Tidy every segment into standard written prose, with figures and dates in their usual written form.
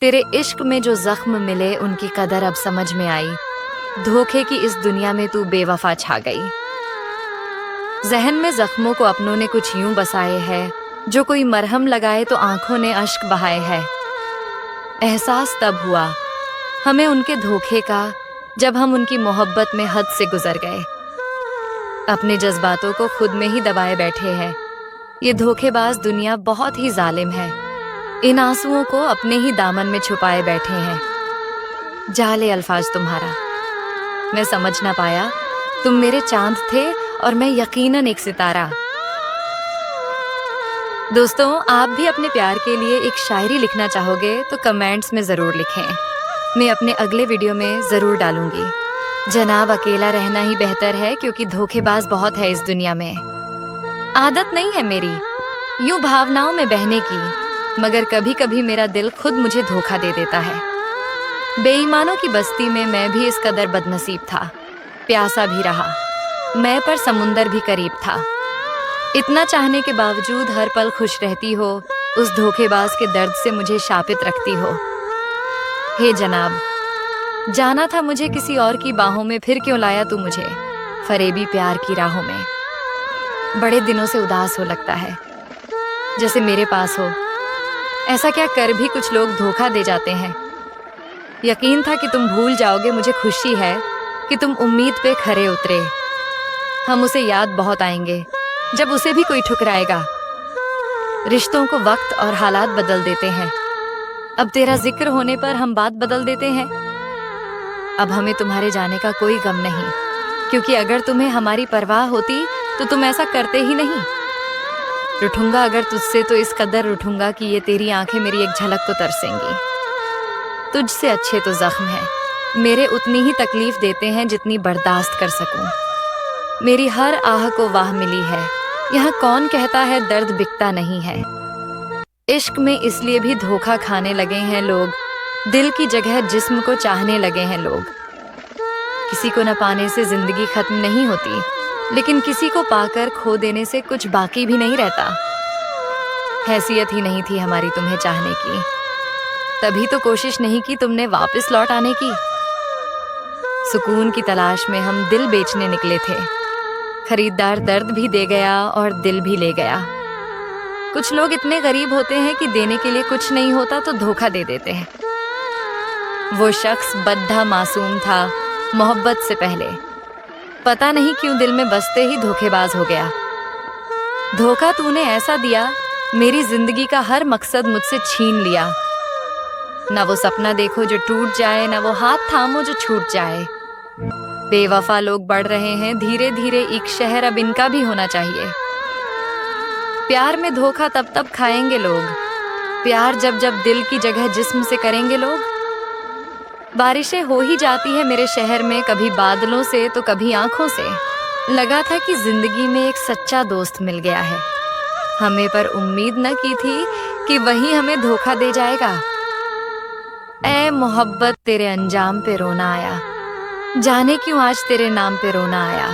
तेरे इश्क में जो जख्म मिले उनकी कदर अब समझ में आई। धोखे की इस दुनिया में तू बेवफा छा गई। जहन में जख्मों को अपनों ने कुछ यूं बसाए है, जो कोई मरहम लगाए तो आंखों ने अश्क बहाए है। एहसास तब हुआ हमें उनके धोखे का, जब हम उनकी मोहब्बत में हद से गुजर गए। अपने जज्बातों को खुद में ही दबाए बैठे हैं। ये धोखेबाज दुनिया बहुत ही जालिम है। इन आंसुओं को अपने ही दामन में छुपाए बैठे हैं। जाले अल्फाज तुम्हारा, मैं समझ ना पाया तुम मेरे चांद थे और मैं यकीनन एक सितारा। दोस्तों, आप भी अपने प्यार के लिए एक शायरी लिखना चाहोगे तो कमेंट्स में ज़रूर लिखें। मैं अपने अगले वीडियो में ज़रूर डालूंगी। जनाब, अकेला रहना ही बेहतर है, क्योंकि धोखेबाज बहुत है इस दुनिया में। आदत नहीं है मेरी यूं भावनाओं में बहने की, मगर कभी कभी मेरा दिल खुद मुझे धोखा दे देता है। बेईमानों की बस्ती में मैं भी इस कदर बदनसीब था। प्यासा भी रहा मैं, पर समुंदर भी करीब था। इतना चाहने के बावजूद हर पल खुश रहती हो, उस धोखेबाज के दर्द से मुझे शापित रखती हो। हे जनाब, जाना था मुझे किसी और की बाहों में, फिर क्यों लाया तू मुझे फरेबी प्यार की राहों में। बड़े दिनों से उदास हो लगता है, जैसे मेरे पास हो। ऐसा क्या कर भी कुछ लोग धोखा दे जाते हैं। यकीन था कि तुम भूल जाओगे, मुझे खुशी है कि तुम उम्मीद पे खरे उतरे। हम उसे याद बहुत आएंगे जब उसे भी कोई ठुकराएगा। रिश्तों को वक्त और हालात बदल देते हैं। अब तेरा जिक्र होने पर हम बात बदल देते हैं। अब हमें तुम्हारे जाने का कोई गम नहीं, क्योंकि अगर तुम्हें हमारी परवाह होती तो तुम ऐसा करते ही नहीं। रूठूंगा अगर तुझसे तो इस कदर रूठूंगा कि ये तेरी आंखें मेरी एक झलक को तरसेंगी। तुझसे अच्छे तो जख्म है, मेरे उतनी ही तकलीफ देते हैं जितनी बर्दाश्त कर सकूं। मेरी हर आह को वाह मिली है, यहाँ कौन कहता है दर्द बिकता नहीं है। इश्क में इसलिए भी धोखा खाने लगे हैं लोग, दिल की जगह जिस्म को चाहने लगे हैं लोग। किसी को न पाने से जिंदगी खत्म नहीं होती, लेकिन किसी को पाकर खो देने से कुछ बाकी भी नहीं रहता। हैसियत ही नहीं थी हमारी तुम्हें चाहने की, तभी तो कोशिश नहीं की तुमने वापस लौट आने की। सुकून की तलाश में हम दिल बेचने निकले थे। खरीदार दर्द भी दे गया और दिल भी ले गया। कुछ लोग इतने गरीब होते हैं कि देने के लिए कुछ नहीं होता तो धोखा दे देते हैं। वो शख्स बद्धा मासूम था मोहब्बत से पहले, पता नहीं क्यों दिल में बसते ही धोखेबाज हो गया। धोखा तूने ऐसा दिया, मेरी जिंदगी का हर मकसद मुझसे छीन लिया। ना वो सपना देखो जो टूट जाए, ना वो हाथ थामो जो छूट जाए। बेवफा लोग बढ़ रहे हैं धीरे धीरे, एक शहर अब इनका भी होना चाहिए। प्यार में धोखा तब तब खाएंगे लोग, प्यार जब जब दिल की जगह जिस्म से करेंगे लोग। बारिशें हो ही जाती है मेरे शहर में, कभी बादलों से तो कभी आंखों से। लगा था कि जिंदगी में एक सच्चा दोस्त मिल गया है हमें, पर उम्मीद न की थी कि वही हमें धोखा दे जाएगा। ऐ मोहब्बत, तेरे अंजाम पे रोना आया, जाने क्यों आज तेरे नाम पे रोना आया।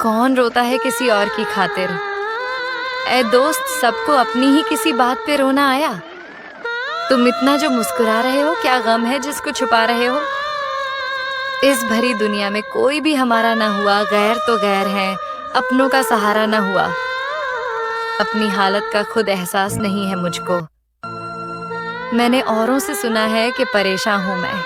कौन रोता है किसी और की खातिर, ऐ दोस्त सबको अपनी ही किसी बात पे रोना आया। तुम इतना जो मुस्कुरा रहे हो, क्या गम है जिसको छुपा रहे हो। इस भरी दुनिया में कोई भी हमारा ना हुआ, गैर तो गैर है, अपनों का सहारा ना हुआ। अपनी हालत का खुद एहसास नहीं है मुझको। मैंने औरों से सुना है कि परेशान हूं मैं,